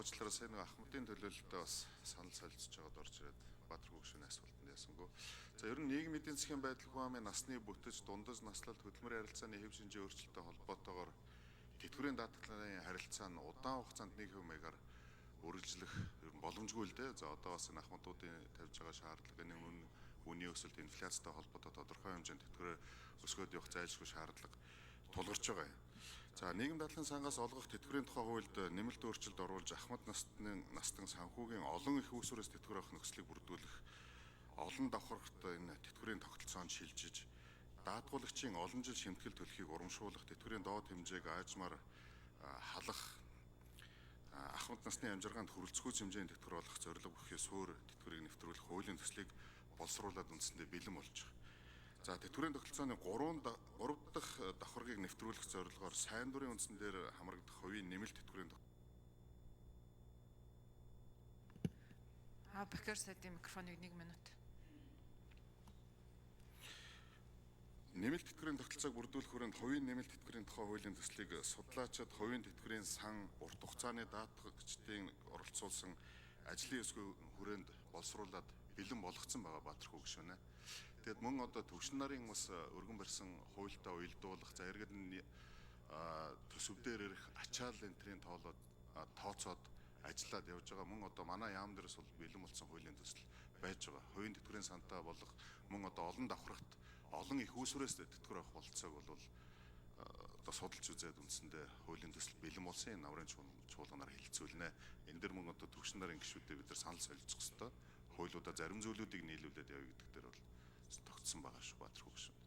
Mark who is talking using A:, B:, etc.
A: уучлаарай сайн нэг Ахмадын төлөөлөлтөд бас санал солилцож байгаад орж ирээд Баатар Гүгшүүний асуултанд ясангүй. За ер нь нийгмийн эдийн засгийн байдал ухааны насны бүтэц дундаж наслалт хөдөлмөрийн харилцааны хэв шинжийн өөрчлөлтөд холбоотойгоор тэтгэврийн даатгалын харилцаа нь удаан хугацаанд 1% маягаар үргэлжлэх ер нь боломжгүй л дээ. За одоо бас энэ Ахмадуудын тавьж байгаа шаардлага энэ үнийн өсөлт инфляцтай холбоотой тодорхой хэмжээнд тэтгэврээ өсгөөд явах зайлшгүй шаардлага тулгарч байгаа юм. За нийгэм даатгалын сангаас олгох тэтгэврийн тухай хуульд нэмэлт өөрчлөлт оруулж Ахмад настан санхүүгийн олон их үүсвэрээс тэтгэвэр авах нөхцөлийг бүрдүүлэх, олон давхаргт энэ тэтгэврийн тогтолцоонд шилжиж, даатгуулагчийн олон жил шимтгэл төлөхийг урамшуулах, тэтгэврийн доод хэмжээг аажмаар халах, Ахмад насны амжиргаанд хүрэлцэхүйц хэмжээний тэтгэвэр олох зорилго бүхий суур тэтгэврийг нэвтрүүлэх хуулийн төслийг боловсруулад үндсэндээ бэлэн болж байгаа. За тэтгэврийн тогтолцооны 3 дахь давхаргыг нэвтрүүлэх зорилгоор сайн дурын үндсэн дээр хамрагдах хувийн нэмэлт тэтгэврийн
B: Бакер сайдын микрофоныг 1 минут.
A: Нэмэлт тэтгэврийн тогтолцоог бүрдүүлэх хүрээнд хувийн нэмэлт тэтгэврийн тухай хуулийн төслийг судлаачид хувийн тэтгэврийн сан урт хугацааны даатгагчдын оролцуулсан ажлын ёсгүй хүрээнд боловсруулад бэлэн болгоцсон байгаа Баатар Гүгшүүнэ. Тэгэд мөн одоо төвшин нарын бас өргөн барьсан хуультай уялдуулах, за эргээд төсөв дээр ирэх ачаал энтрийн тоолоод тооцоод ажиллаад явж байгаа мөн одоо манай яам дээрс бол бэлэн болсон хуулийн төсөл байж байгаа. Хувийн тэтгэврийн сантай болох мөн одоо олон давхрагт олон их үүсвэрээс тэтгэвэр авах бололцоог бол одоо судалж үзээд үндсэндээ хуулийн төсөл бэлэн болсон энэ аврын чуулганаар хэлэлцүүлнэ. Энэ дэр мөн одоо төвшин нарын гишүүдэд бид нар санал солилцох хэвээр хуулиудаа зарим зүйлүүдийг нийлүүлээд явъя гэдэг дээр бол тогтсон байгаа шүү Баатар Гүгшүүн.